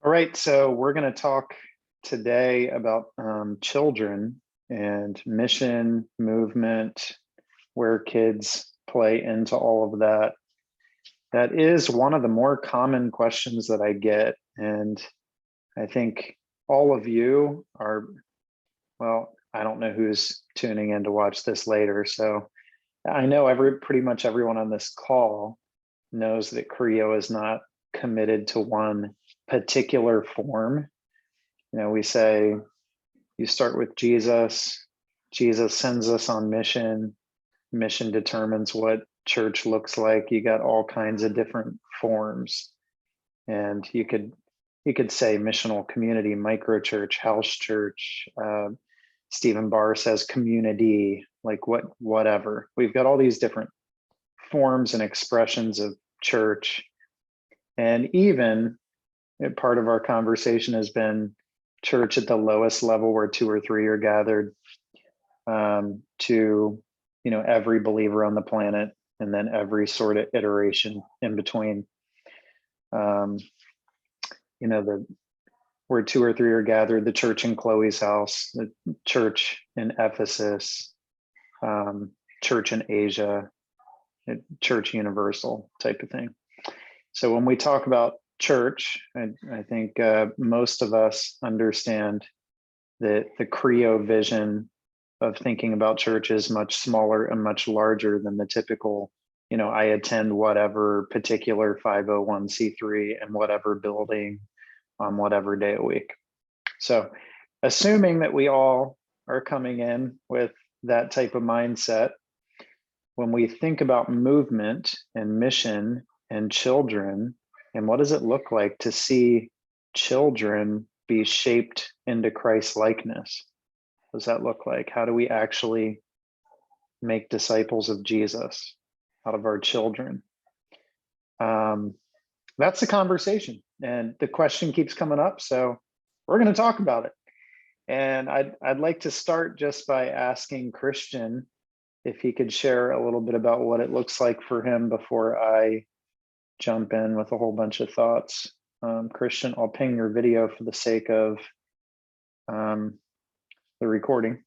All right, so we're going to talk today about children and mission, movement, where kids play into all of that. That is one of the more common questions that I get. And I think all of you are, well, I don't know who's tuning in to watch this later. So I know pretty much everyone on this call knows that Creo is not committed to one particular form. You know, we say you start with Jesus, Jesus sends us on mission, mission determines what church looks like. You got all kinds of different forms. And you could say missional community, micro church, house church. Stephen Barr says community, like whatever. We've got all these different forms and expressions of church. And even part of our conversation has been church at the lowest level where 2 or 3 are gathered, to, you know, every believer on the planet, and then every sort of iteration in between. You know, where 2 or 3 are gathered, the church in Chloe's house, the church in Ephesus, church in Asia, church universal type of thing. So when we talk about church, I think most of us understand that the Creo vision of thinking about church is much smaller and much larger than the typical, you know, I attend whatever particular 501c3 and whatever building on whatever day a week. So assuming that we all are coming in with that type of mindset, when we think about movement and mission and children, and what does it look like to see children be shaped into Christ likeness? What does that look like? How do we actually make disciples of Jesus out of our children? That's the conversation, and the question keeps coming up, so we're going to talk about it. And I'd like to start just by asking Christian if he could share a little bit about what it looks like for him before I jump in with a whole bunch of thoughts. Christian, I'll ping your video for the sake of the recording.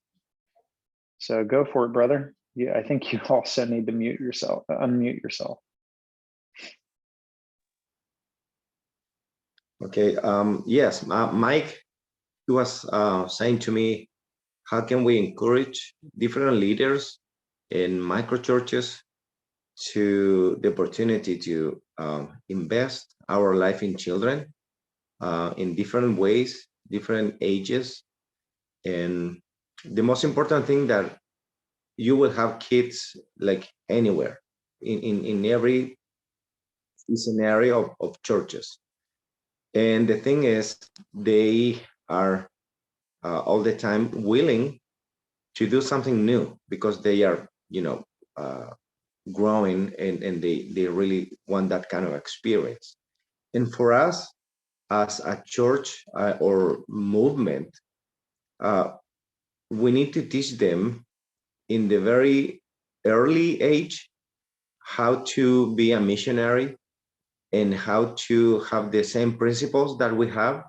So go for it, brother. Yeah, I think you also need to unmute yourself. Okay. Yes, Mike, he was saying to me, how can we encourage different leaders in micro churches to the opportunity to invest our life in children in different ways, different ages. And the most important thing that you will have kids like anywhere in every scenario of churches. And the thing is, they are all the time willing to do something new because they are, you know, growing and they really want that kind of experience. And for us as a church or movement, we need to teach them in the very early age how to be a missionary and how to have the same principles that we have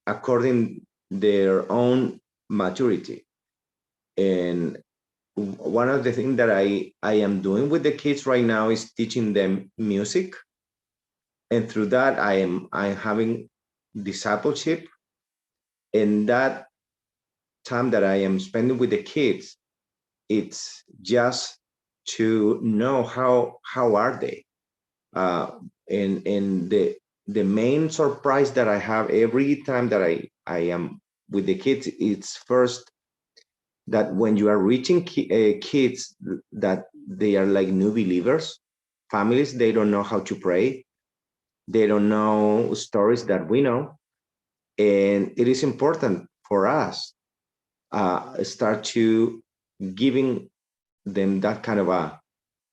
according their own maturity. And one of the things that I am doing with the kids right now is teaching them music. And through that, I'm having discipleship. And that time that I am spending with the kids, it's just to know how are they. And the main surprise that I have every time that I am with the kids, it's first that when you are reaching kids that they are like new believers, families, they don't know how to pray. They don't know stories that we know. And it is important for us start to giving them that kind of a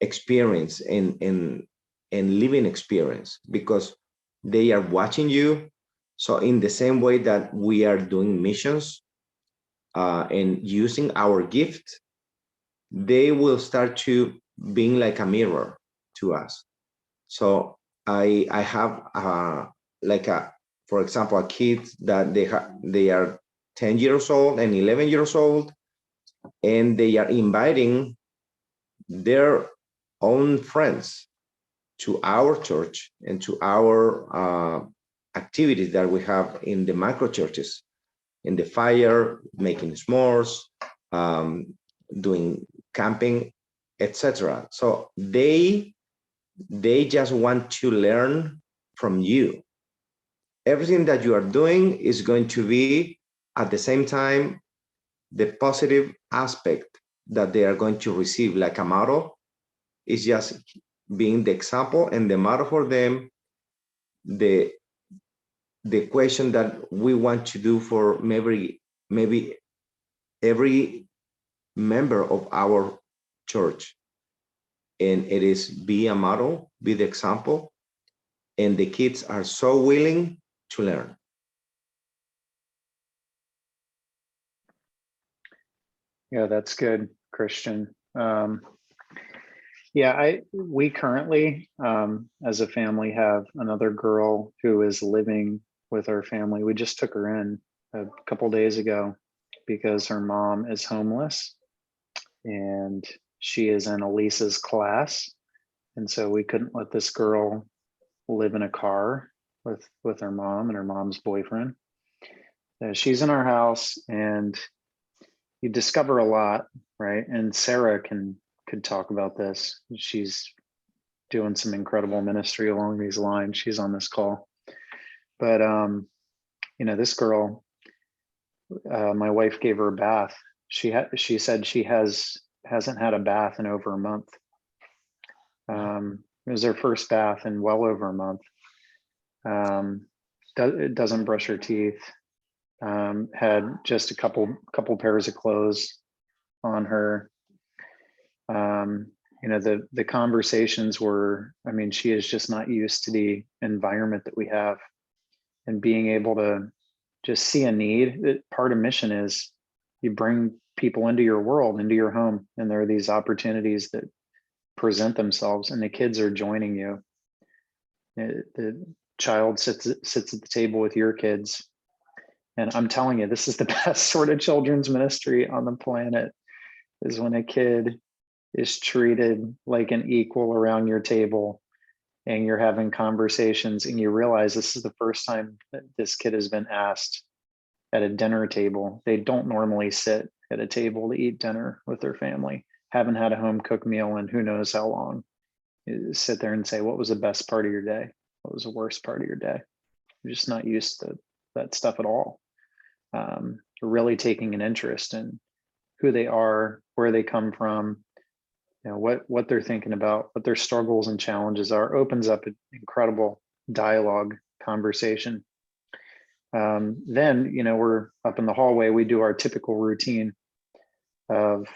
experience and living experience, because they are watching you. So in the same way that we are doing missions and using our gift, they will start to being like a mirror to us. So I have like a for example, a kid that they are 10 years old and 11 years old, and they are inviting their own friends to our church and to our activities that we have in the micro churches, in the fire, making s'mores, doing camping, etc. So they just want to learn from you. Everything that you are doing is going to be at the same time the positive aspect that they are going to receive, like a model is just being the example and the model for them. The question that we want to do for maybe every member of our church, and it is be a model, be the example, and the kids are so willing to learn. Yeah, that's good, Christian. We currently, as a family, have another girl who is living with our family. We just took her in a couple days ago because her mom is homeless and she is in Elisa's class. And so we couldn't let this girl live in a car with her mom and her mom's boyfriend. She's in our house, and you discover a lot, right? And Sarah could talk about this. She's doing some incredible ministry along these lines. She's on this call. But this girl, my wife gave her a bath. She said she hasn't had a bath in over a month. It was her first bath in well over a month. It doesn't brush her teeth. Had just a couple pairs of clothes on her. The conversations were, I mean, she is just not used to the environment that we have, and being able to just see a need. Part of mission is you bring people into your world, into your home, and there are these opportunities that present themselves, and the kids are joining you. The child sits at the table with your kids, and I'm telling you, this is the best sort of children's ministry on the planet, is when a kid is treated like an equal around your table, and you're having conversations, and you realize this is the first time that this kid has been asked at a dinner table. They don't normally sit at a table to eat dinner with their family, haven't had a home cooked meal in who knows how long. You sit there and say, what was the best part of your day? What was the worst part of your day? You're just not used to that stuff at all. Really taking an interest in who they are, where they come from, what they're thinking about, what their struggles and challenges are, opens up an incredible dialogue conversation. Then, we're up in the hallway. We do our typical routine of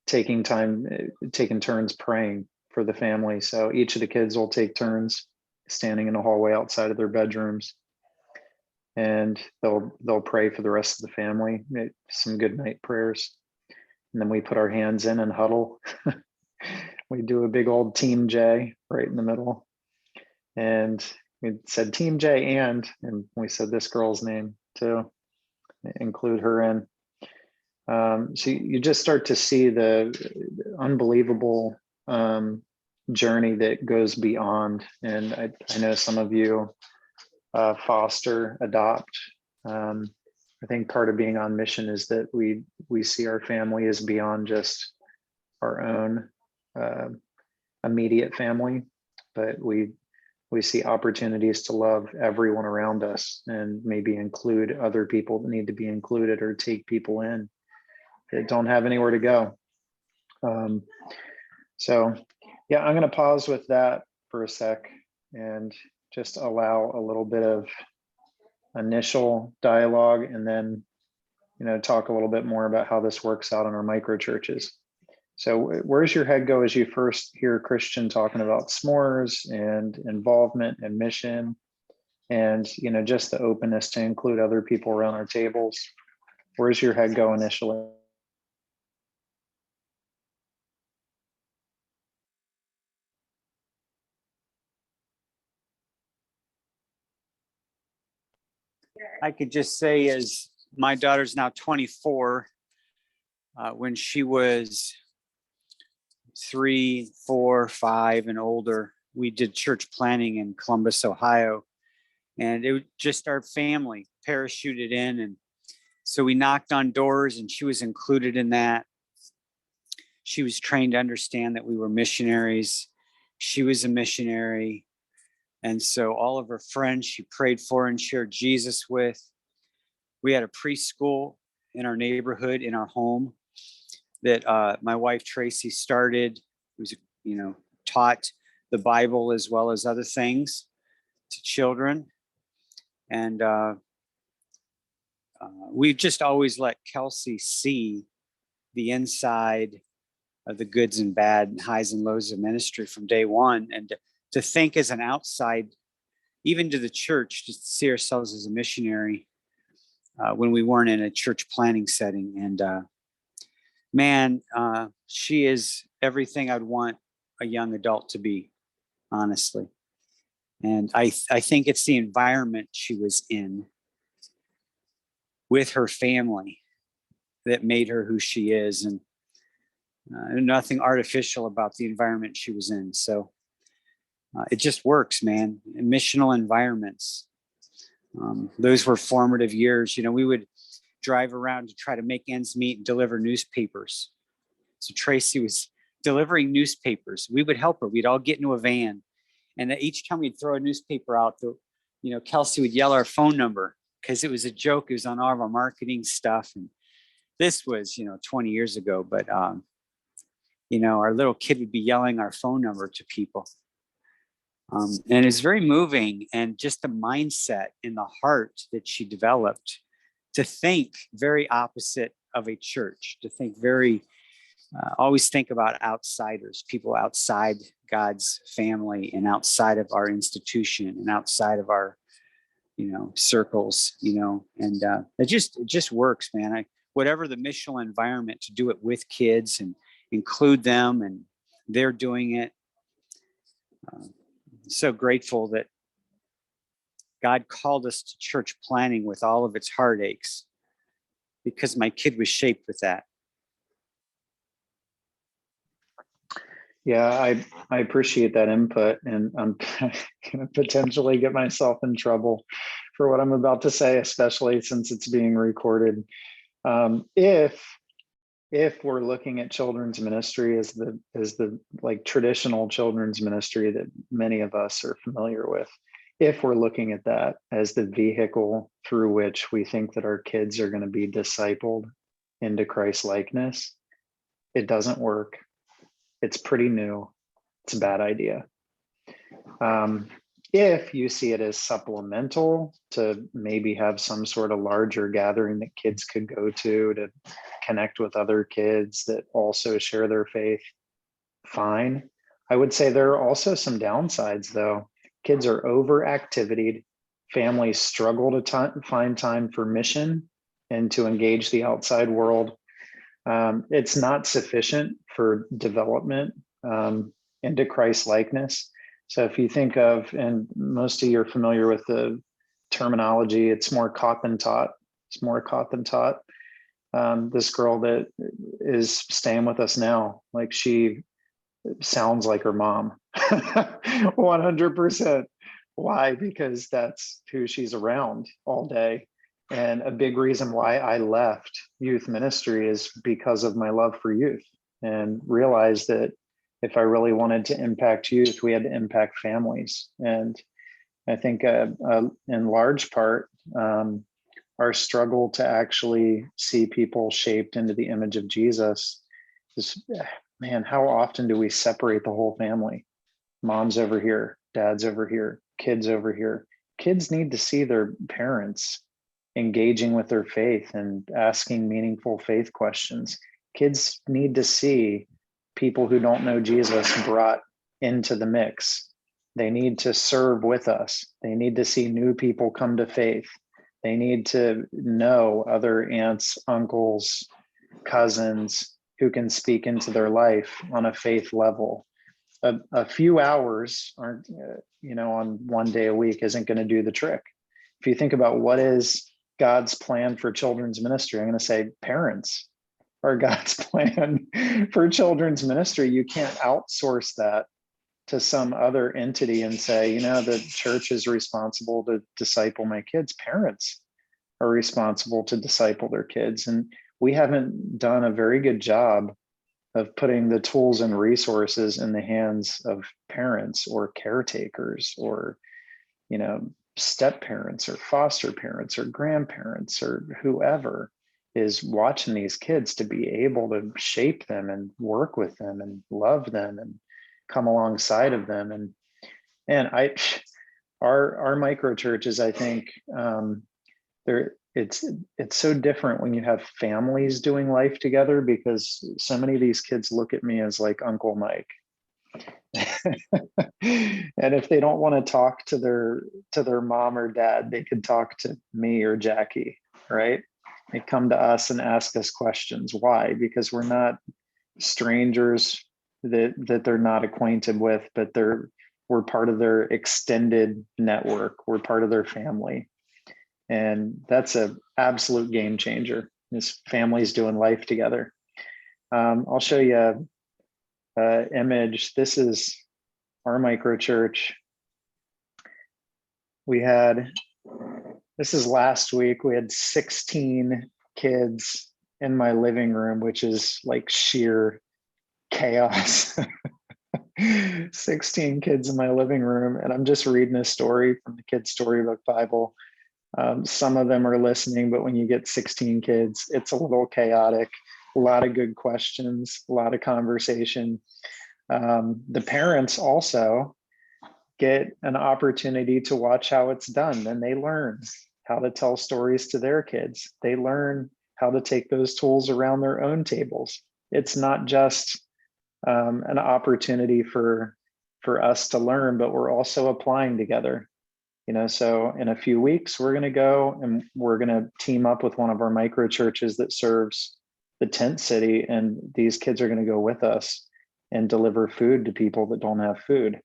taking turns praying for the family. So each of the kids will take turns standing in the hallway outside of their bedrooms, and they'll pray for the rest of the family, some good night prayers. And then we put our hands in and huddle. We do a big old Team J right in the middle. And we said Team J, and we said this girl's name too, include her in. So you just start to see the unbelievable journey that goes beyond. And I know some of you foster, adopt. I think part of being on mission is that we see our family as beyond just our own immediate family, but we see opportunities to love everyone around us, and maybe include other people that need to be included, or take people in that don't have anywhere to go. So yeah, I'm going to pause with that for a sec and just allow a little bit of initial dialogue, and then talk a little bit more about how this works out in our micro churches. So where's your head go as you first hear Christian talking about s'mores and involvement and mission, and just the openness to include other people around our tables? Where's your head go initially? I could just say, as my daughter's now 24, when she was 3, 4, 5 and older, we did church planning in Columbus, Ohio. And it was just our family parachuted in. And so we knocked on doors and she was included in that. She was trained to understand that we were missionaries. She was a missionary. And so all of her friends she prayed for and shared Jesus with. We had a preschool in our neighborhood, in our home, that my wife Tracy started. It was, taught the Bible as well as other things to children. And we've just always let Kelsey see the inside of the goods and bad and highs and lows of ministry from day one. And to think as an outside, even to the church, to see ourselves as a missionary when we weren't in a church planning setting. And she is everything I'd want a young adult to be, honestly. And I think it's the environment she was in with her family that made her who she is, and nothing artificial about the environment she was in. So it just works, man. Missional environments. Those were formative years. We would drive around to try to make ends meet and deliver newspapers. So Tracy was delivering newspapers. We would help her. We'd all get into a van. And each time we'd throw a newspaper out, Kelsey would yell our phone number because it was a joke. It was on all of our marketing stuff. And this was, 20 years ago. But, our little kid would be yelling our phone number to people. And it's very moving, and just the mindset in the heart that she developed to think very opposite of a church, to think always think about outsiders, people outside God's family and outside of our institution and outside of our, circles, and it just works, man. Whatever the missional environment, to do it with kids and include them, and they're doing it. So grateful that God called us to church planning with all of its heartaches, because my kid was shaped with that. Yeah, I appreciate that input, and I'm going to potentially get myself in trouble for what I'm about to say, especially since it's being recorded. If we're looking at children's ministry as the like traditional children's ministry that many of us are familiar with, if we're looking at that as the vehicle through which we think that our kids are going to be discipled into Christ likeness, it doesn't work. It's pretty new. It's a bad idea. If you see it as supplemental to maybe have some sort of larger gathering that kids could go to connect with other kids that also share their faith, fine. I would say there are also some downsides, though. Kids are overactivitied. Families struggle to find time for mission and to engage the outside world. It's not sufficient for development into Christ likeness. So if you think of, and most of you are familiar with the terminology, it's more caught than taught. It's more caught than taught. This girl that is staying with us now, like, she sounds like her mom, 100%. Why? Because that's who she's around all day. And a big reason why I left youth ministry is because of my love for youth, and realized that if I really wanted to impact youth, we had to impact families. And I think in large part, our struggle to actually see people shaped into the image of Jesus is, man, how often do we separate the whole family? Mom's over here, dad's over here, kids over here. Kids need to see their parents engaging with their faith and asking meaningful faith questions. Kids need to see people who don't know Jesus brought into the mix. They need to serve with us. They need to see new people come to faith. They need to know other aunts, uncles, cousins who can speak into their life on a faith level. A few hours aren't, on one day a week isn't going to do the trick. if you think about what is God's plan for children's ministry, I'm going to say parents are God's plan for children's ministry. You can't outsource that to some other entity and say, the church is responsible to disciple my kids. Parents are responsible to disciple their kids. And we haven't done a very good job of putting the tools and resources in the hands of parents or caretakers or, step parents or foster parents or grandparents or whoever is watching these kids to be able to shape them and work with them and love them and come alongside of them. And our micro churches, I think, it's so different when you have families doing life together, because so many of these kids look at me as like Uncle Mike. And if they don't want to talk to their mom or dad, they could talk to me or Jackie, right? They come to us and ask us questions. Why? Because we're not strangers that they're not acquainted with, but we're part of their extended network. We're part of their family. And that's an absolute game changer, is families doing life together. I'll show you an image. This is our micro church. This is last week. We had 16 kids in my living room, which is like sheer chaos. 16 kids in my living room. And I'm just reading a story from the Kids Storybook Bible. Some of them are listening, but when you get 16 kids, it's a little chaotic. A lot of good questions, a lot of conversation. The parents also get an opportunity to watch how it's done, and they learn how to tell stories to their kids. They learn how to take those tools around their own tables. It's not just an opportunity for us to learn, but we're also applying together. So in a few weeks, we're going to go and we're going to team up with one of our micro churches that serves the tent city. And these kids are going to go with us and deliver food to people that don't have food.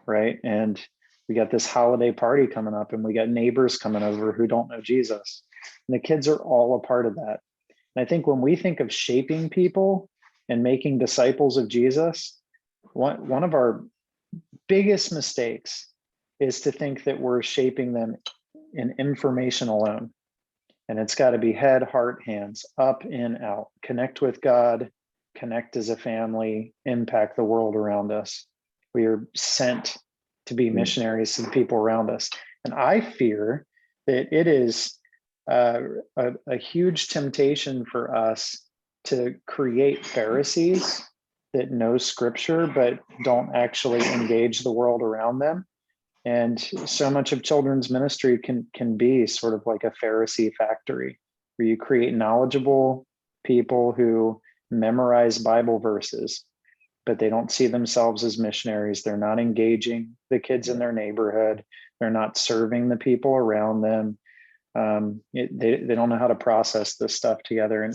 Right. And we got this holiday party coming up, and we got neighbors coming over who don't know Jesus. And the kids are all a part of that. And I think when we think of shaping people and making disciples of Jesus, one of our biggest mistakes is to think that we're shaping them in information alone. And it's got to be head, heart, hands, up, in, out, connect with God, connect as a family, impact the world around us. We are sent to be missionaries to the people around us. And I fear that it is a huge temptation for us to create Pharisees that know scripture, but don't actually engage the world around them. And so much of children's ministry can be sort of like a Pharisee factory, where you create knowledgeable people who memorize Bible verses, but they don't see themselves as missionaries. They're not engaging the kids in their neighborhood. They're not serving the people around them. They don't know how to process this stuff together. And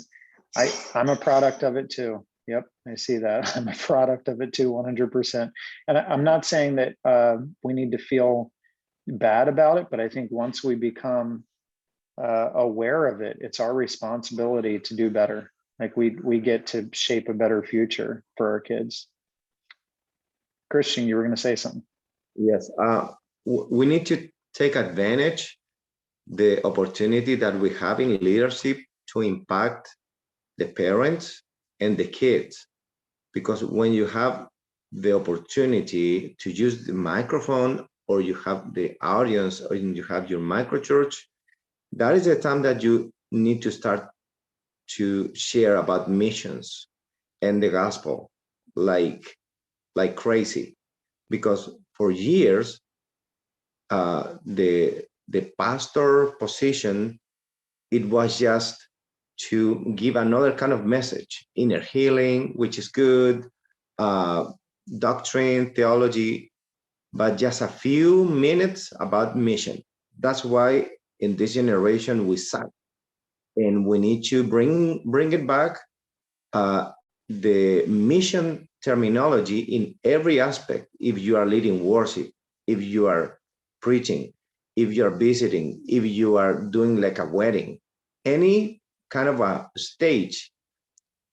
I'm a product of it too. Yep, I see that. I'm a product of it too, 100%. And I'm not saying that we need to feel bad about it, but I think once we become aware of it, it's our responsibility to do better. Like we get to shape a better future for our kids. Christian, you were going to say something. Yes, we need to take advantage the opportunity that we have in leadership to impact the parents and the kids, because when you have the opportunity to use the microphone, or you have the audience, or you have your micro church, that is the time that you need to start to share about missions and the gospel like crazy. Because for years, the pastor position, it was just to give another kind of message, inner healing, which is good, doctrine, theology, but just a few minutes about mission. That's why in this generation we suck, and we need to bring it back. The mission terminology in every aspect. If you are leading worship, if you are preaching, if you're visiting, if you are doing like a wedding, any kind of a stage,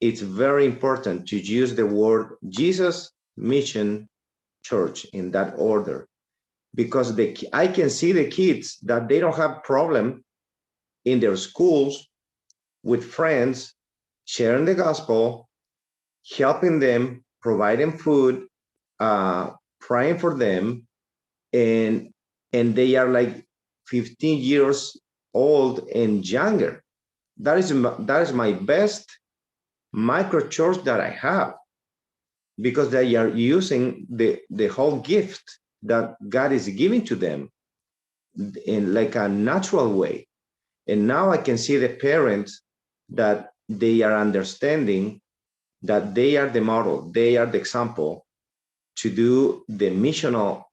it's very important to use the word Jesus, mission, church in that order, because I can see the kids that they don't have problem in their schools with friends, sharing the gospel, helping them, providing food, praying for them, and they are like 15 years old and younger. That is my best micro church that I have, because they are using the whole gift that God is giving to them in like a natural way. And now I can see the parents that they are understanding that they are the model, they are the example to do the missional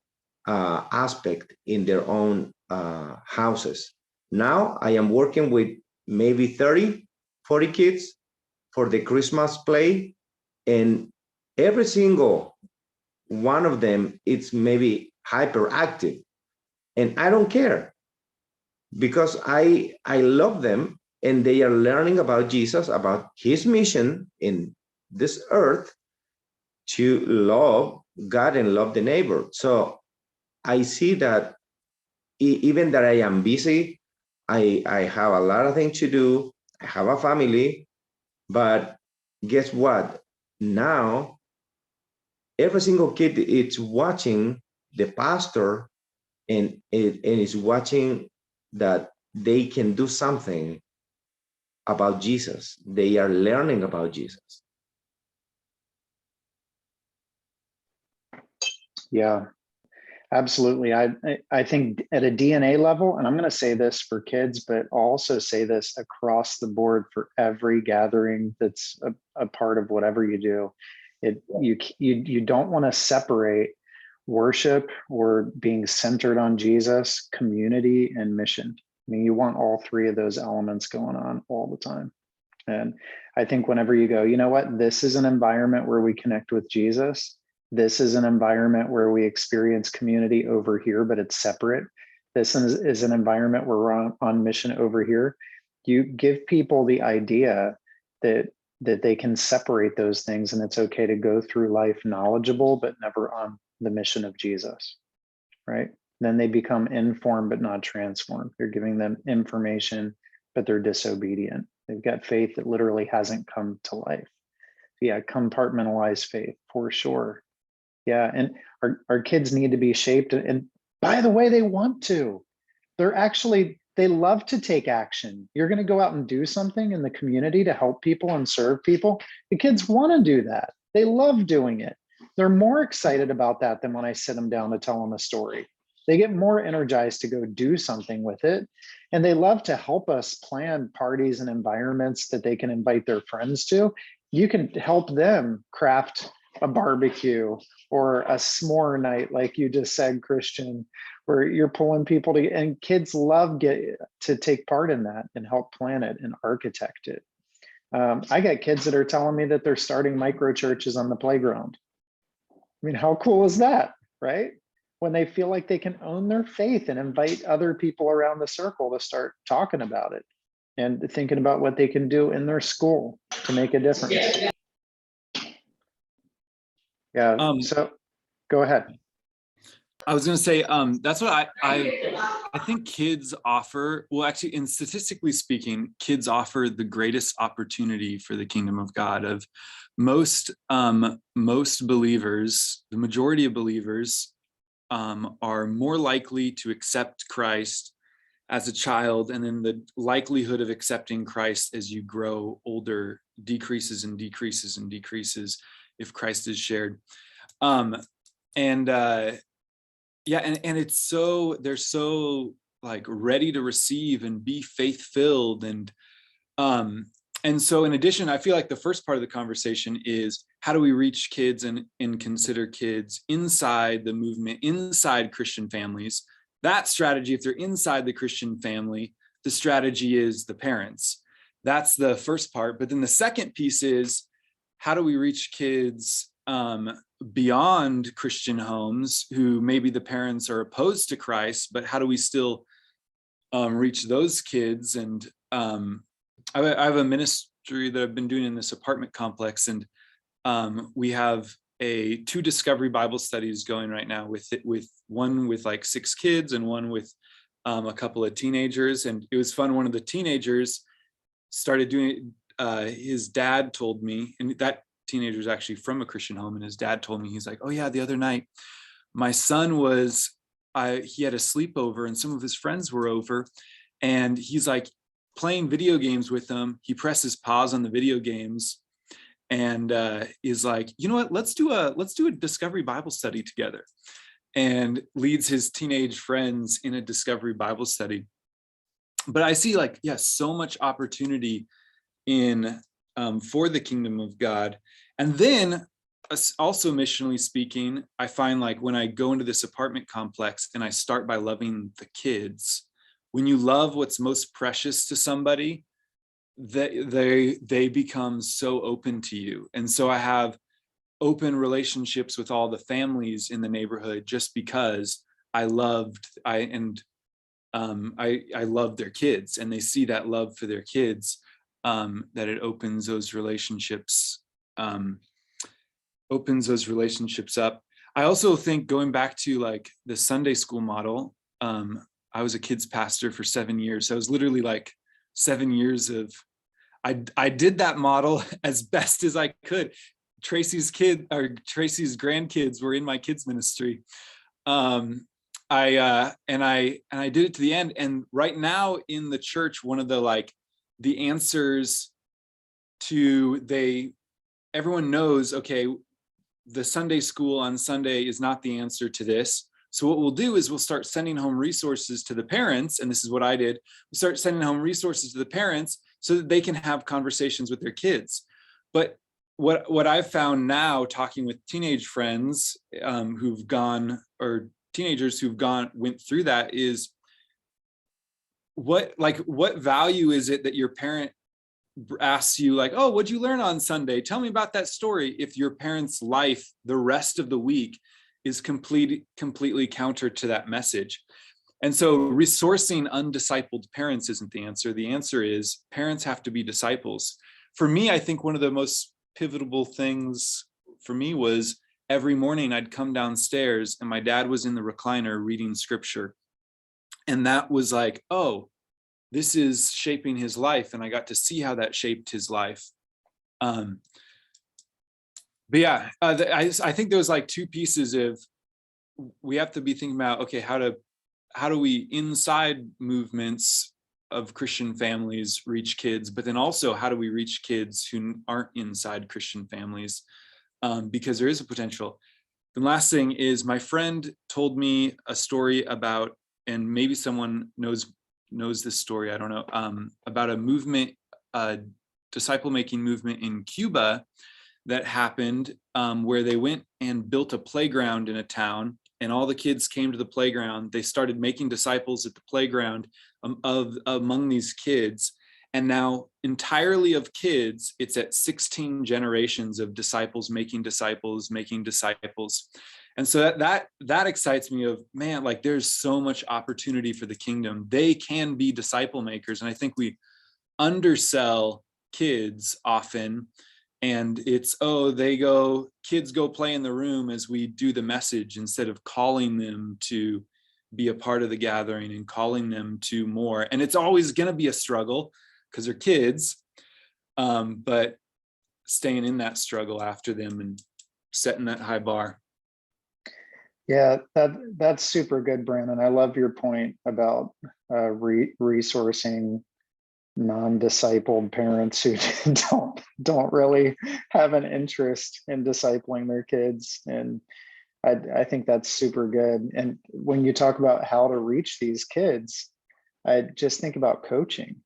aspect in their own houses. Now I am working with maybe 30, 40 kids for the Christmas play, and every single one of them, it's maybe hyperactive. And I don't care, because I love them, and they are learning about Jesus, about his mission in this earth, to love God and love the neighbor. So I see that even that I am busy, I have a lot of things to do, I have a family, but guess what? Now, every single kid is watching the pastor, and is watching that they can do something about Jesus. They are learning about Jesus. Yeah, absolutely. I think at a DNA level, and I'm going to say this for kids, but I'll also say this across the board for every gathering that's a part of whatever you do. You don't want to separate worship or being centered on Jesus, community, and mission. I mean, you want all three of those elements going on all the time. And I think whenever you go, you know what, this is an environment where we connect with Jesus. This is an environment where we experience community over here, but it's separate. This is an environment where we're on mission over here. You give people the idea that they can separate those things, and it's okay to go through life knowledgeable, but never on the mission of Jesus, right? Then they become informed, but not transformed. You're giving them information, but they're disobedient. They've got faith that literally hasn't come to life. Yeah, compartmentalized faith for sure. Yeah, and our kids need to be shaped. And by the way, they want to. They love to take action. You're going to go out and do something in the community to help people and serve people. The kids want to do that. They love doing it. They're more excited about that than when I sit them down to tell them a story. They get more energized to go do something with it. And they love to help us plan parties and environments that they can invite their friends to. You can help them craft a barbecue or a s'more night, like you just said, Christian, where you're pulling people to, and kids love to take part in that and help plan it and architect it. I got kids that are telling me that they're starting micro churches on the playground. I mean, how cool is that, right? When they feel like they can own their faith and invite other people around the circle to start talking about it and thinking about what they can do in their school to make a difference. Yeah, so go ahead. I was going to say, that's what I think kids offer. Well, actually, in statistically speaking, kids offer the greatest opportunity for the kingdom of God. Of most believers, the majority of believers are more likely to accept Christ as a child, and then the likelihood of accepting Christ as you grow older decreases and decreases and decreases if Christ is shared. Yeah, and it's so, they're so like ready to receive and be faith-filled. And so in addition, I feel like the first part of the conversation is how do we reach kids and consider kids inside the movement, inside Christian families. That strategy, if they're inside the Christian family, the strategy is the parents. That's the first part. But then the second piece is how do we reach kids beyond Christian homes who maybe the parents are opposed to Christ, but how do we still reach those kids? And I have a ministry that I've been doing in this apartment complex, and we have 2 discovery Bible studies going right now with one with like 6 kids and one with a couple of teenagers. And it was fun. One of the teenagers started doing his dad told me, and that teenager is actually from a Christian home, and his dad told me, he's like, oh yeah, the other night my son he had a sleepover and some of his friends were over, and he's like playing video games with them. He presses pause on the video games and is like, you know what, let's do a discovery Bible study together, and leads his teenage friends in a discovery Bible study. But I see like, yes, so much opportunity in for the kingdom of God. And then also missionally speaking, I find like when I go into this apartment complex and I start by loving the kids, when you love what's most precious to somebody, they become so open to you. And so I have open relationships with all the families in the neighborhood just because I loved their kids, and they see that love for their kids, that it opens those relationships up. I also think, going back to like the Sunday school model, I was a kids pastor for 7 years. So it was literally like 7 years of, I did that model as best as I could. Tracy's grandkids were in my kids ministry. I did it to the end. And right now in the church, one of the answers to everyone knows, okay, the Sunday school on Sunday is not the answer to this. So what we'll do is we'll start sending home resources to the parents. And this is what I did. We start sending home resources to the parents so that they can have conversations with their kids. But what I've found now, talking with teenage friends who've gone, or teenagers who've went through that, is what value is it that your parent asks you, like, oh, what'd you learn on Sunday? Tell me about that story, if your parent's life the rest of the week is completely counter to that message. And so resourcing undiscipled parents isn't the answer. The answer is parents have to be disciples. For me, I think one of the most pivotal things for me was every morning I'd come downstairs and my dad was in the recliner reading scripture. And that was like, oh, this is shaping his life. And I got to see how that shaped his life. But yeah, I think there was like 2 pieces of, we have to be thinking about, okay, how do we inside movements of Christian families reach kids, but then also how do we reach kids who aren't inside Christian families? Because there is a potential. The last thing is, my friend told me a story about, and maybe someone knows this story, I don't know, about a movement, disciple making movement in Cuba that happened, where they went and built a playground in a town, and all the kids came to the playground. They started making disciples at the playground among these kids. And now entirely of kids, it's at 16 generations of disciples making disciples, making disciples. And so that excites me, of, man, like there's so much opportunity for the kingdom. They can be disciple makers. And I think we undersell kids often. And it's, oh, kids go play in the room as we do the message, instead of calling them to be a part of the gathering and calling them to more. And it's always going to be a struggle because they're kids, but staying in that struggle after them and setting that high bar. Yeah, that's super good, Brandon. I love your point about resourcing non-discipled parents who don't really have an interest in discipling their kids. And I think that's super good. And when you talk about how to reach these kids, I just think about coaching.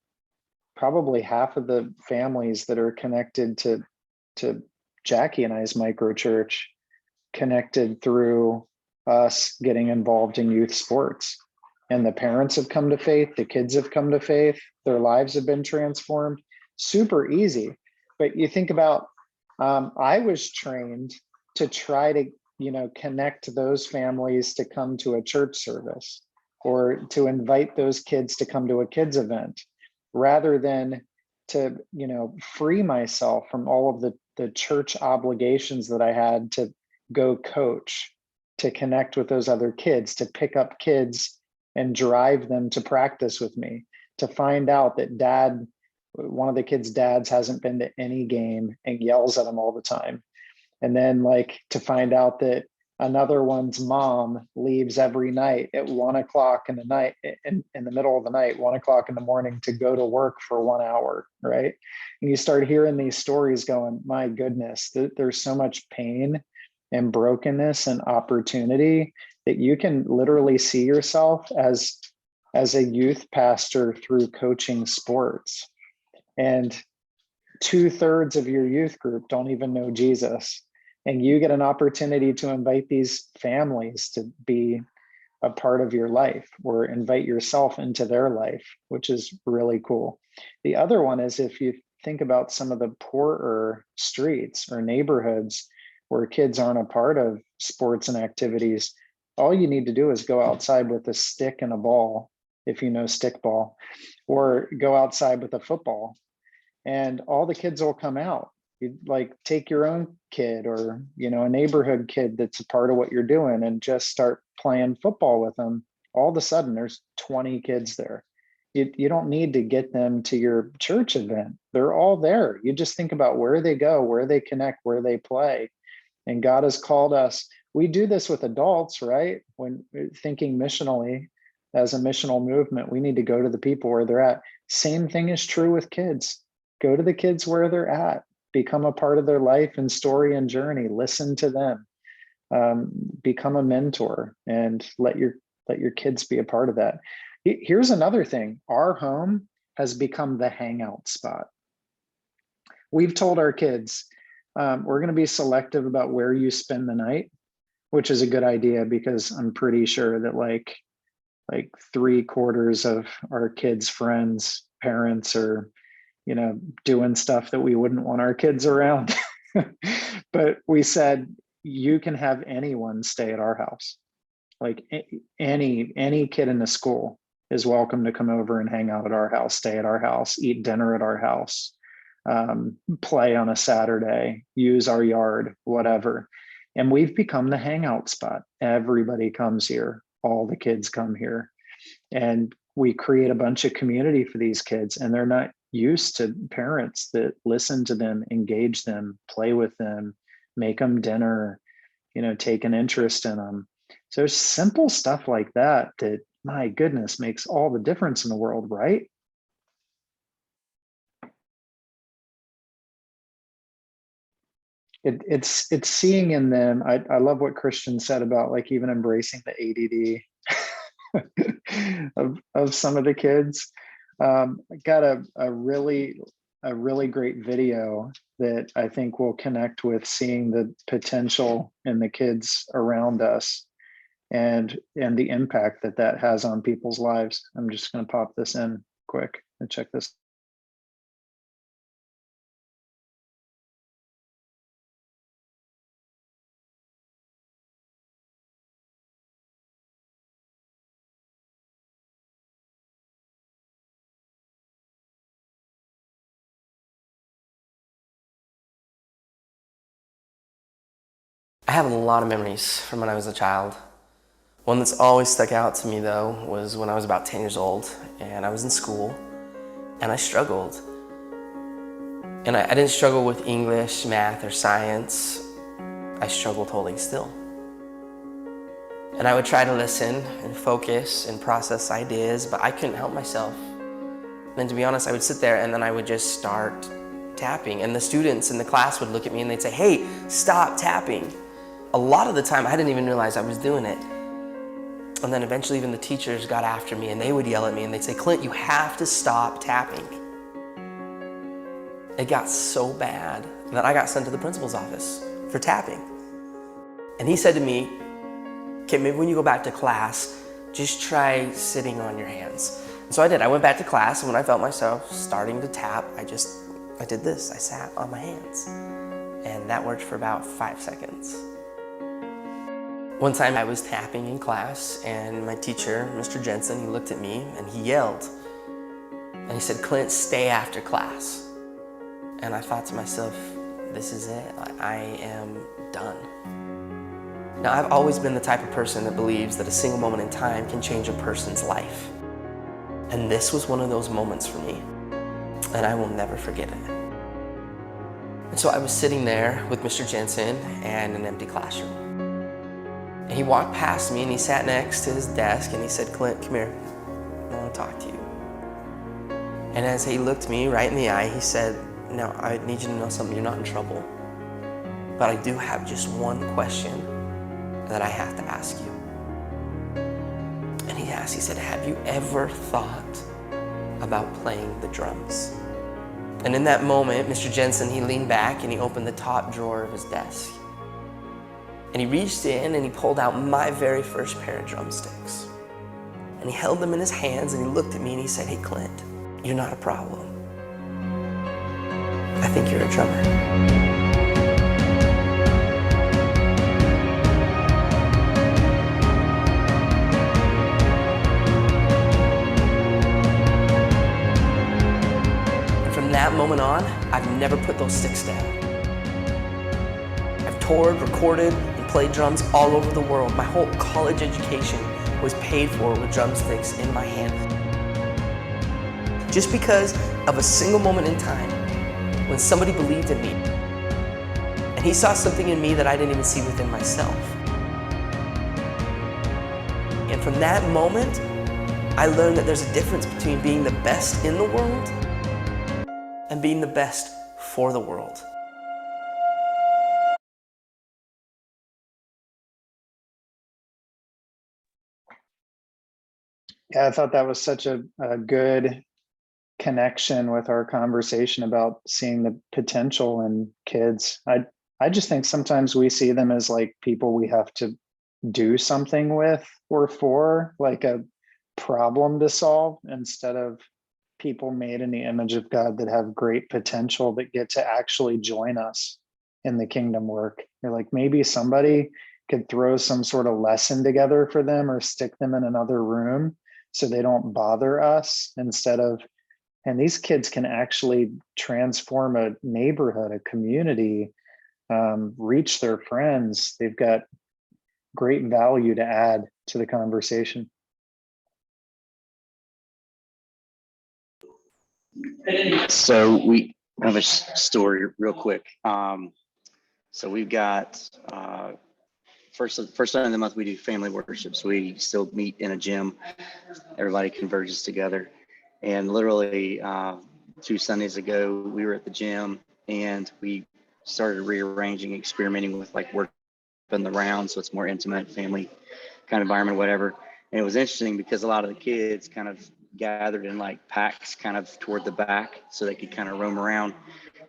Probably half of the families that are connected to Jackie and I's micro church connected through us getting involved in youth sports. And the parents have come to faith, the kids have come to faith, their lives have been transformed. Super easy. But you think about, I was trained to try to, connect those families to come to a church service, or to invite those kids to come to a kids event, rather than to, free myself from all of the church obligations that I had to go coach, to connect with those other kids, to pick up kids and drive them to practice with me, to find out that one of the kids' dads hasn't been to any game and yells at him all the time. And then like to find out that another one's mom leaves every night at 1 o'clock in the night, in the middle of the night, 1 o'clock in the morning, to go to work for 1 hour, right? And you start hearing these stories going, my goodness, there's so much pain and brokenness and opportunity that you can literally see yourself as a youth pastor through coaching sports. And 2/3 of your youth group don't even know Jesus. And you get an opportunity to invite these families to be a part of your life, or invite yourself into their life, which is really cool. The other one is, if you think about some of the poorer streets or neighborhoods where kids aren't a part of sports and activities, all you need to do is go outside with a stick and a ball, if you know stickball, or go outside with a football, and all the kids will come out. You like take your own kid, or a neighborhood kid that's a part of what you're doing, and just start playing football with them. All of a sudden there's 20 kids there. You don't need to get them to your church event. They're all there. You just think about where they go, where they connect, where they play. And God has called us. We do this with adults, right? When thinking missionally, as a missional movement, we need to go to the people where they're at. Same thing is true with kids. Go to the kids where they're at. Become a part of their life and story and journey. Listen to them. Become a mentor, and let your kids be a part of that. Here's another thing. Our home has become the hangout spot. We've told our kids, we're going to be selective about where you spend the night, which is a good idea, because I'm pretty sure that like 3/4 of our kids' friends' parents are, doing stuff that we wouldn't want our kids around. But we said, you can have anyone stay at our house. Like any kid in the school is welcome to come over and hang out at our house, stay at our house, eat dinner at our house, play on a Saturday, use our yard, whatever. And we've become the hangout spot. Everybody comes here. All the kids come here. And we create a bunch of community for these kids, and they're not used to parents that listen to them, engage them, play with them, make them dinner, take an interest in them. So simple stuff like that, my goodness, makes all the difference in the world, right? It's seeing in them. I love what Christian said about like even embracing the ADD of some of the kids. I got a really great video that I think will connect with seeing the potential in the kids around us, and the impact that has on people's lives. I'm just going to pop this in quick and check this. I have a lot of memories from when I was a child. One that's always stuck out to me though was when I was about 10 years old and I was in school and I struggled. And I didn't struggle with English, math, or science. I struggled holding still. And I would try to listen and focus and process ideas, but I couldn't help myself. And to be honest, I would sit there and then I would just start tapping. And the students in the class would look at me and they'd say, "Hey, stop tapping." A lot of the time, I didn't even realize I was doing it. And then eventually even the teachers got after me and they would yell at me and they'd say, "Clint, you have to stop tapping." It got so bad that I got sent to the principal's office for tapping. And he said to me, "Okay, maybe when you go back to class, just try sitting on your hands." And so I did. I went back to class, and when I felt myself starting to tap, I did this. I sat on my hands. and that worked for about 5 seconds. One time I was tapping in class, and my teacher, Mr. Jensen, he looked at me and he yelled, and he said, "Clint, stay after class." And I thought to myself, this is it, I am done. Now, I've always been the type of person that believes that a single moment in time can change a person's life. And this was one of those moments for me, and I will never forget it. And so I was sitting there with Mr. Jensen and an empty classroom. And he walked past me and he sat next to his desk and he said, "Clint, come here, I want to talk to you." And as he looked me right in the eye, he said, "Now, I need you to know something, you're not in trouble, but I do have just one question that I have to ask you." And he asked, he said, "Have you ever thought about playing the drums?" And in that moment, Mr. Jensen, he leaned back and he opened the top drawer of his desk. And he reached in and he pulled out my very first pair of drumsticks. And he held them in his hands and he looked at me and he said, "Hey, Clint, you're not a problem. I think you're a drummer." And from that moment on, I've never put those sticks down. I've toured, recorded, and played drums all over the world. My whole college education was paid for with drumsticks in my hand. Just because of a single moment in time when somebody believed in me. And he saw something in me that I didn't even see within myself. And from that moment, I learned that there's a difference between being the best in the world and being the best for the world. Yeah, I thought that was such a good connection with our conversation about seeing the potential in kids. I just think sometimes we see them as like people we have to do something with or for, like a problem to solve, instead of people made in the image of God that have great potential that get to actually join us in the kingdom work. You're like, maybe somebody could throw some sort of lesson together for them or stick them in another room so they don't bother us, instead of, and these kids can actually transform a neighborhood, a community, reach their friends. They've got great value to add to the conversation. So we have a story real quick. So we've got first time of the month we do family worships. We still meet in a gym. Everybody converges together. And literally 2 Sundays ago, we were at the gym and we started rearranging, experimenting with like work in the round, so it's more intimate, family kind of environment, whatever. And it was interesting because a lot of the kids kind of gathered in like packs kind of toward the back so they could kind of roam around.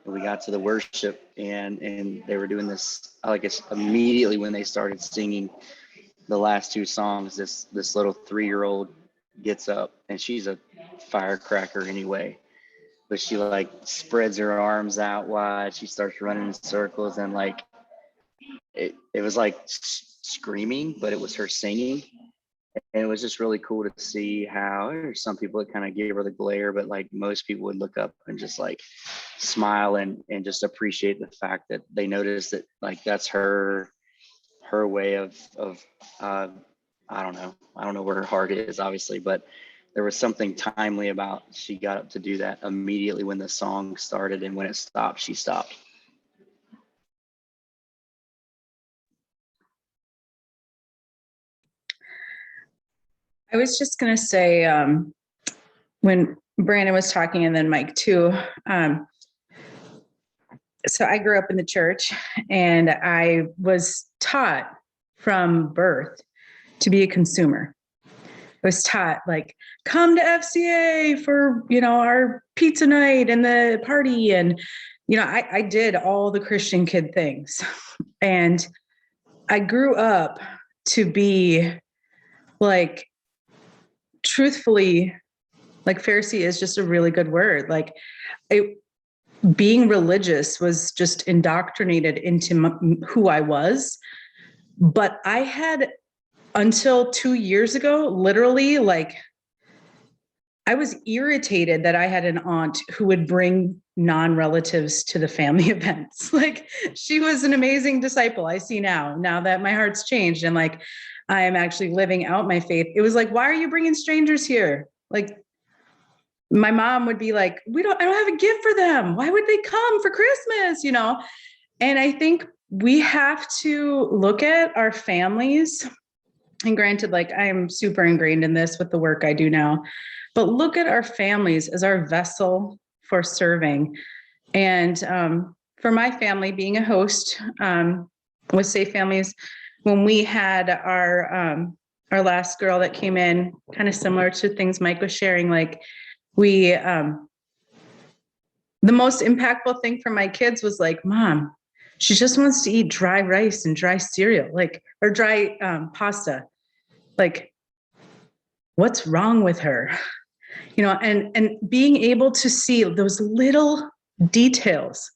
And we got to the worship and they were doing this, I guess immediately when they started singing the last 2 songs, this little 3-year-old gets up, and she's a firecracker anyway, but she like spreads her arms out wide. She starts running in circles, and like it was like screaming, but it was her singing. And it was just really cool to see how there's some people that kind of gave her the glare, but like most people would look up and just like smile and just appreciate the fact that they noticed that like that's her way of I don't know where her heart is, obviously, but there was something timely about she got up to do that immediately when the song started, and when it stopped, she stopped. I was just going to say, when Brandon was talking, and then Mike too, so I grew up in the church, and I was taught from birth to be a consumer. I was taught, like, come to FCA for, our pizza night and the party. And, I did all the Christian kid things. And I grew up to be like, truthfully, like Pharisee is just a really good word. Like being religious was just indoctrinated into who I was. But I had, until 2 years ago, literally, like, I was irritated that I had an aunt who would bring non-relatives to the family events. Like, she was an amazing disciple. I see now that my heart's changed and like I am actually living out my faith. It was like, why are you bringing strangers here? Like, my mom would be like, I don't have a gift for them. Why would they come for Christmas? And I think we have to look at our families. And granted, like, I am super ingrained in this with the work I do now, but look at our families as our vessel for serving. And for my family, being a host with Safe Families, when we had our last girl that came in, kind of similar to things Mike was sharing, like, we, the most impactful thing for my kids was like, Mom, she just wants to eat dry rice and dry cereal, like, or dry pasta. Like, what's wrong with her? And being able to see those little details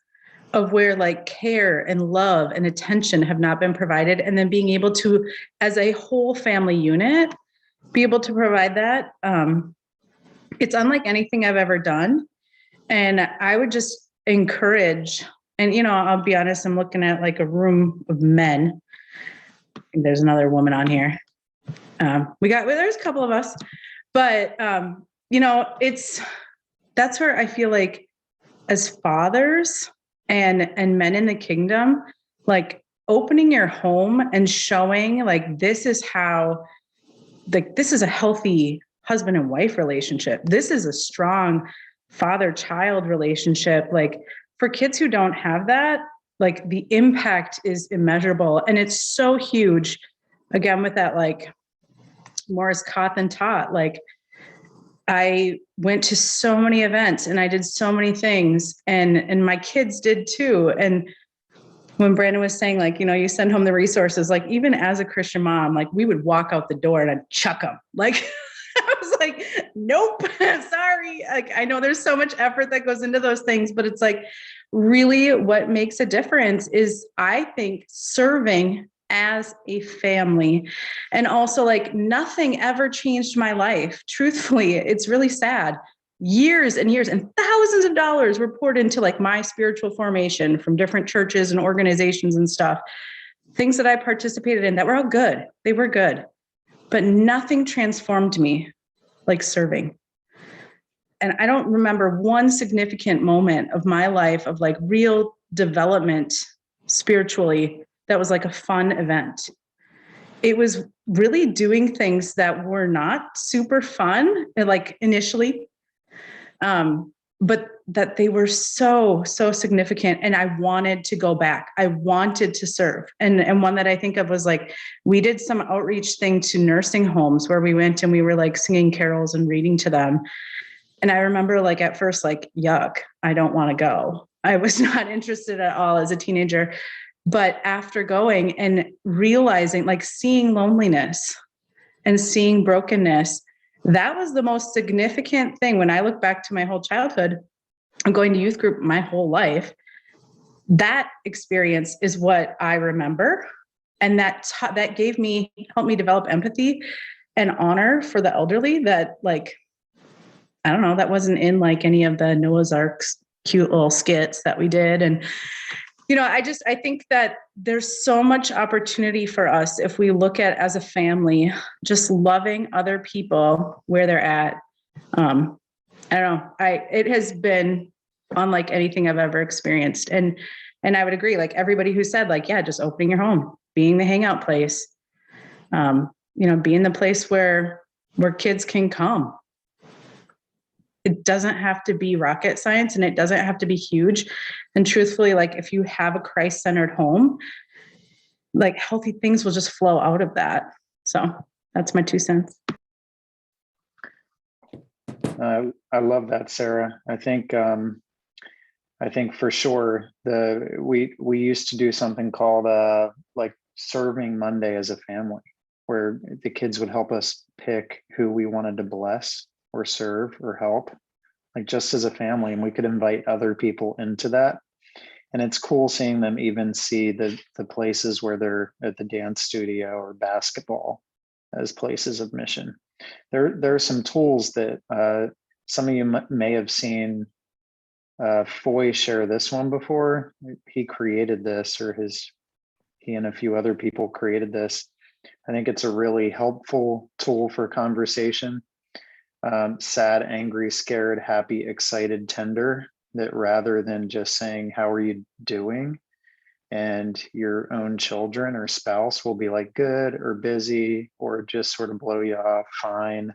of where like care and love and attention have not been provided. And then being able to, as a whole family unit, be able to provide that. It's unlike anything I've ever done. And I would just encourage, and, I'll be honest, I'm looking at like a room of men. I think there's another woman on here. There's a couple of us, but, that's where I feel like as fathers and men in the kingdom, like, opening your home and showing like, this is how, like, this is a healthy husband and wife relationship. This is a strong father-child relationship. Like, for kids who don't have that, like, the impact is immeasurable. And it's so huge, again, with that, like, Morris Cawthon taught, like, I went to so many events and I did so many things, and my kids did too. And when Brandon was saying, like, you send home the resources, like, even as a Christian mom, like, we would walk out the door and I'd chuck them. Like, I was like, nope, sorry. Like, I know there's so much effort that goes into those things, but it's like, really what makes a difference is, I think, serving as a family. And also, like, nothing ever changed my life. Truthfully, it's really sad. Years and years and thousands of dollars were poured into like my spiritual formation from different churches and organizations and stuff, things that I participated in that were all good. They were good, but nothing transformed me like serving. And I don't remember one significant moment of my life of like real development spiritually that was like a fun event. It was really doing things that were not super fun, like, initially, but that they were so significant. And I wanted to go back. I wanted to serve. And one that I think of was like, we did some outreach thing to nursing homes where we went and we were like singing carols and reading to them. And I remember, like, at first, like, yuck, I don't want to go. I was not interested at all as a teenager. But after going and realizing, like, seeing loneliness and seeing brokenness, that was the most significant thing. When I look back to my whole childhood, I'm going to youth group my whole life, that experience is what I remember. And that helped me develop empathy and honor for the elderly that, like, I don't know, that wasn't in like any of the Noah's Ark's cute little skits that we did. And, I think that there's so much opportunity for us if we look at, as a family, just loving other people where they're at. I don't know. It has been unlike anything I've ever experienced. And I would agree, like, everybody who said, like, yeah, just opening your home, being the hangout place, being the place where kids can come. It doesn't have to be rocket science and it doesn't have to be huge. And truthfully, like, if you have a Christ-centered home, like, healthy things will just flow out of that. So that's my 2 cents. I love that, Sarah. I think for sure we used to do something called like Serving Monday as a family, where the kids would help us pick who we wanted to bless or serve or help. like just as a family, and we could invite other people into that. And it's cool seeing them even see the places where they're at the dance studio or basketball as places of mission. There are some tools that some of you may have seen Foy share this one before. He created this, or he and a few other people created this. I think it's a really helpful tool for conversation. Sad, angry, scared, happy, excited, tender, that rather than just saying, how are you doing? And your own children or spouse will be like, good or busy, or just sort of blow you off, fine.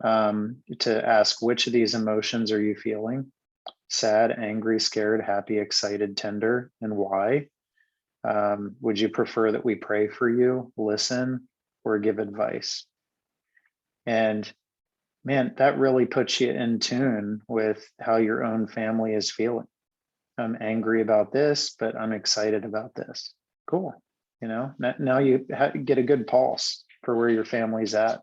To ask, which of these emotions are you feeling? Sad, angry, scared, happy, excited, tender, and why? Would you prefer that we pray for you, listen, or give advice? And man, that really puts you in tune with how your own family is feeling. I'm angry about this, but I'm excited about this. Cool. You know, now you get a good pulse for where your family's at.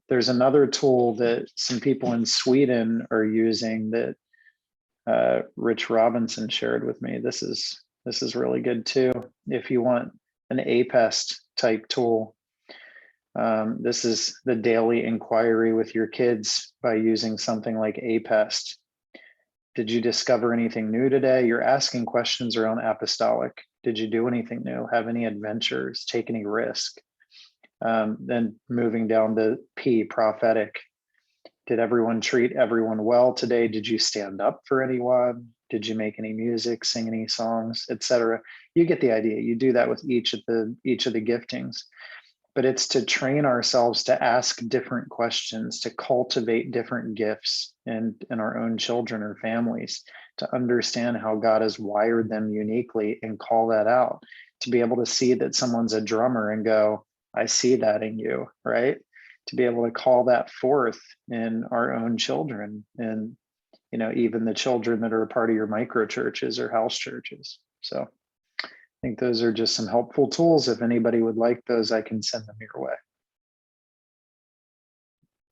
There's another tool that some people in Sweden are using that Rich Robinson shared with me. This is really good too. If you want an APEST type tool, this is the daily inquiry with your kids by using something like APEST. Did you discover anything new today? You're asking questions around apostolic. Did you do anything new? Have any adventures? Take any risk? Then moving down to P, prophetic. Did everyone treat everyone well today? Did you stand up for anyone? Did you make any music, sing any songs, etc.? You get the idea. You do that with each of the giftings. But it's to train ourselves to ask different questions, to cultivate different gifts in our own children or families, to understand how God has wired them uniquely and call that out, to be able to see that someone's a drummer and go, I see that in you, right? To be able to call that forth in our own children, and even the children that are a part of your micro churches or house churches. So I think those are just some helpful tools. If anybody would like those, I can send them your way.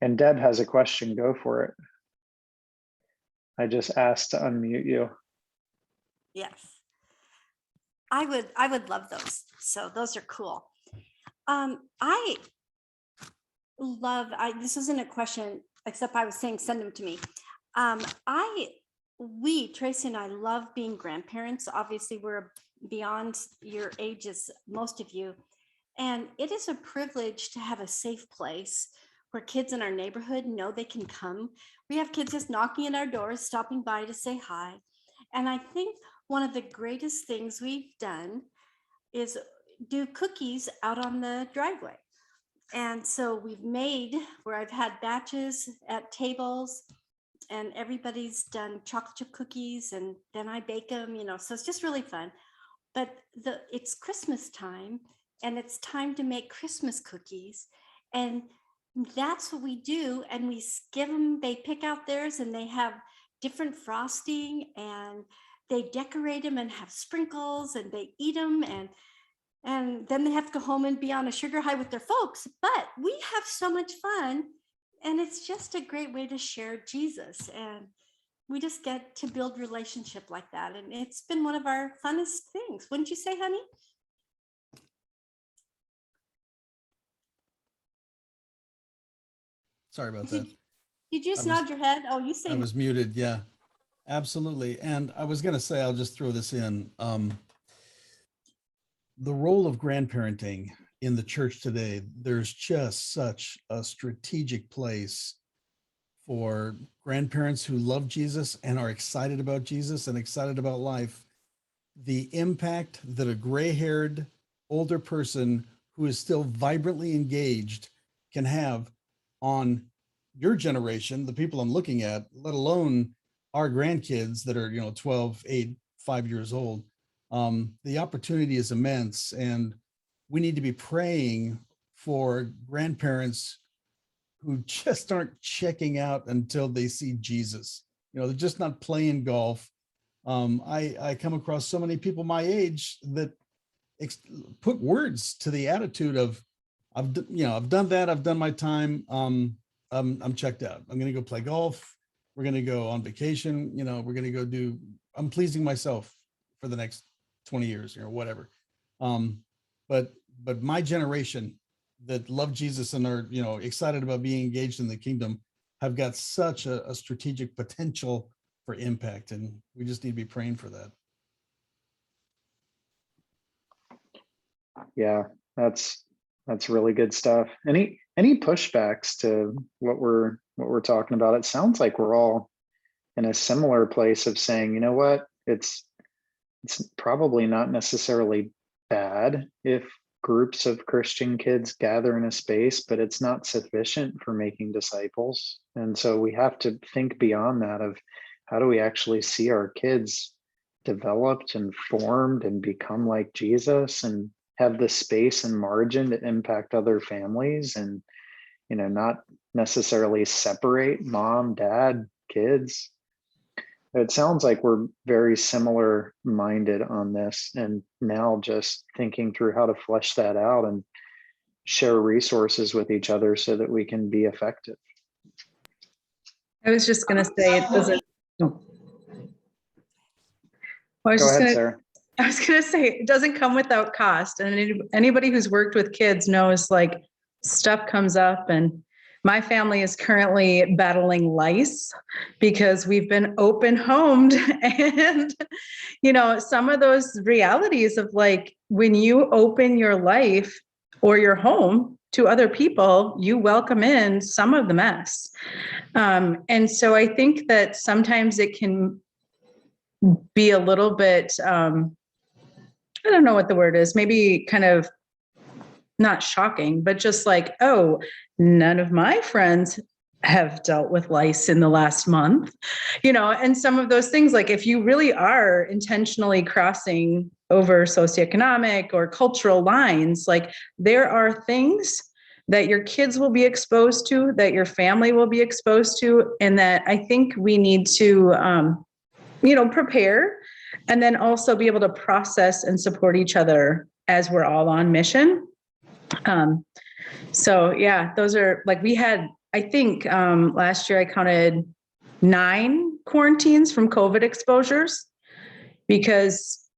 And Deb has a question. Go for it. I just asked to unmute you. Yes. I would love those. So those are cool. This isn't a question, except I was saying send them to me. Tracy and I love being grandparents. Obviously, we're beyond your ages, most of you. And it is a privilege to have a safe place where kids in our neighborhood know they can come. We have kids just knocking at our doors, stopping by to say hi. And I think one of the greatest things we've done is do cookies out on the driveway. And so we've made where I've had batches at tables, and everybody's done chocolate chip cookies, and then I bake them, so it's just really fun. But it's Christmas time, and it's time to make Christmas cookies. And that's what we do. And we give them, they pick out theirs, and they have different frosting, and they decorate them and have sprinkles, and they eat them, and then they have to go home and be on a sugar high with their folks. But we have so much fun, and it's just a great way to share Jesus. And we just get to build relationship like that. And it's been one of our funnest things. Wouldn't you say, honey? Sorry about that. You just nod your head. Oh, you say. I was muted. Yeah, absolutely. And I was going to say, I'll just throw this in. The role of grandparenting in the church today, there's just such a strategic place for grandparents who love Jesus and are excited about Jesus and excited about life. The impact that a gray-haired older person who is still vibrantly engaged can have on your generation, the people I'm looking at, let alone our grandkids that are 12, 8, 5 years old. The opportunity is immense, and we need to be praying for grandparents who just aren't checking out until they see Jesus. They're just not playing golf. I come across so many people my age that put words to the attitude of, I've done that. I've done my time. I'm checked out. I'm going to go play golf. we're going to go on vacation, we're going to go I'm pleasing myself for the next 20 years or whatever. But my generation that love Jesus and are, excited about being engaged in the kingdom have got such a strategic potential for impact. And we just need to be praying for that. Yeah, that's really good stuff. Any pushbacks to what we're talking about? It sounds like we're all in a similar place of saying, you know what, it's probably not necessarily bad if groups of Christian kids gather in a space, but it's not sufficient for making disciples. And so we have to think beyond that of how do we actually see our kids developed and formed and become like Jesus and have the space and margin to impact other families and, not necessarily separate mom, dad, kids. It sounds like we're very similar minded on this, and now just thinking through how to flesh that out and share resources with each other so that we can be effective. I was just going to say it doesn't. Oh. I was Go just ahead, going to. Sarah. I was going to say it doesn't come without cost, and anybody who's worked with kids knows like stuff comes up, and my family is currently battling lice because we've been open homed, and some of those realities of like when you open your life or your home to other people, you welcome in some of the mess. And so I think that sometimes it can be a little bit, I don't know what the word is, maybe kind of not shocking, but just like, oh, none of my friends have dealt with lice in the last month, and some of those things, like if you really are intentionally crossing over socioeconomic or cultural lines, like there are things that your kids will be exposed to, that your family will be exposed to, and that I think we need to, prepare and then also be able to process and support each other as we're all on mission. So yeah, those are like, we had, I think last year I counted 9 quarantines from COVID exposures because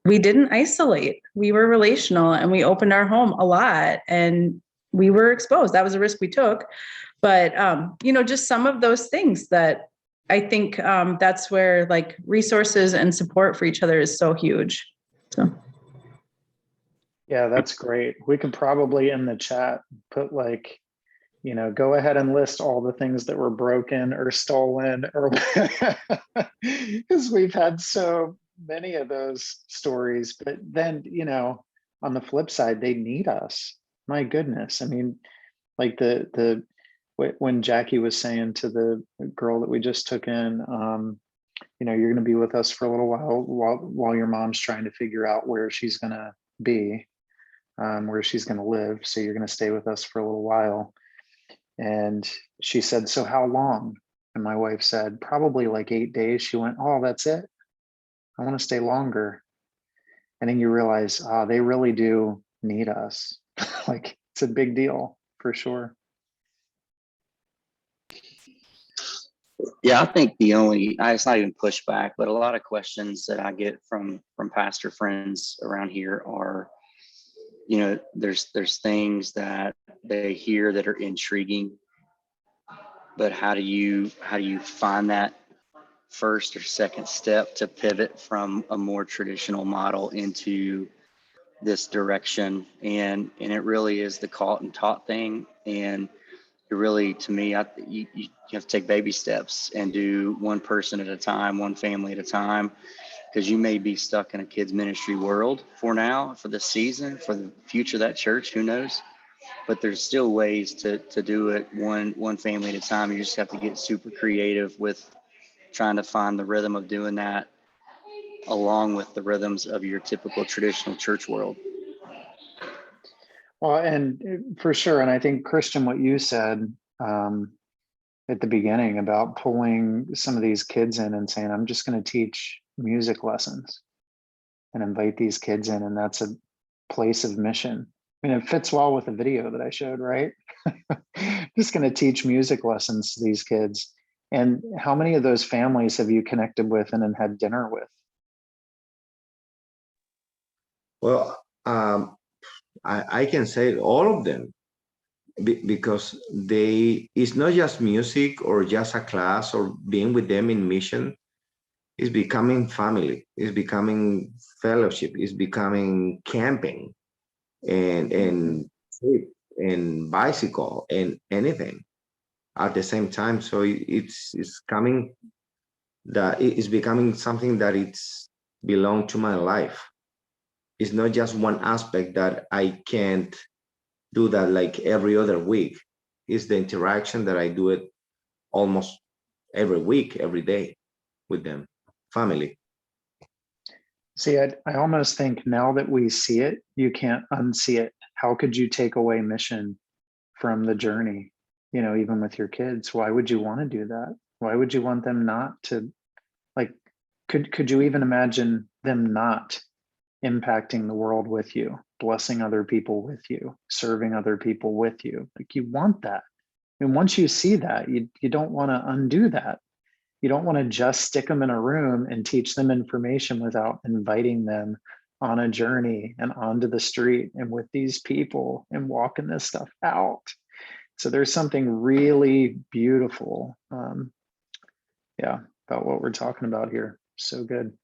we didn't isolate. We were relational and we opened our home a lot and we were exposed. That was a risk we took. But, just some of those things that I think that's where like resources and support for each other is so huge. So. Yeah, that's great. We could probably in the chat put like, go ahead and list all the things that were broken or stolen or because we've had so many of those stories. But then, on the flip side, they need us. My goodness. I mean, like when Jackie was saying to the girl that we just took in, you're going to be with us for a little while your mom's trying to figure out where she's going to be. Where she's going to live. So you're going to stay with us for a little while. And she said, so how long? And my wife said, probably like 8 days. She went, oh, that's it. I want to stay longer. And then you realize, they really do need us. Like it's a big deal for sure. Yeah, I think it's not even pushback, but a lot of questions that I get from pastor friends around here are, there's things that they hear that are intriguing, but how do you find that first or second step to pivot from a more traditional model into this direction? And it really is the caught and taught thing. And it really, to me, you have to take baby steps and do one person at a time, one family at a time, because you may be stuck in a kid's ministry world for now, for the season, for the future of that church, who knows? But there's still ways to do it one family at a time. You just have to get super creative with trying to find the rhythm of doing that along with the rhythms of your typical traditional church world. Well, and for sure. And I think, Christian, what you said at the beginning about pulling some of these kids in and saying, I'm just going to teach music lessons and invite these kids in. And that's a place of mission. I mean, it fits well with the video that I showed, right? Just going to teach music lessons to these kids. And how many of those families have you connected with and then had dinner with? Well, I can say all of them because it's not just music or just a class or being with them in mission. It's becoming family. It's becoming fellowship. It's becoming camping and trip and bicycle and anything at the same time. So it's coming that it's becoming something that it's belong to my life. It's not just one aspect that I can't do that like every other week. It's the interaction that I do it almost every week, every day with them, family. See, I almost think now that we see it, you can't unsee it. How could you take away mission from the journey? You know, even with your kids, why would you want to do that? Why would you want them not to, like, could you even imagine them not impacting the world with you, blessing other people with you, serving other people with you? Like, you want that. And once you see that, you don't want to undo that. You don't want to just stick them in a room and teach them information without inviting them on a journey and onto the street and with these people and walking this stuff out. So there's something really beautiful, yeah, about what we're talking about here. So good.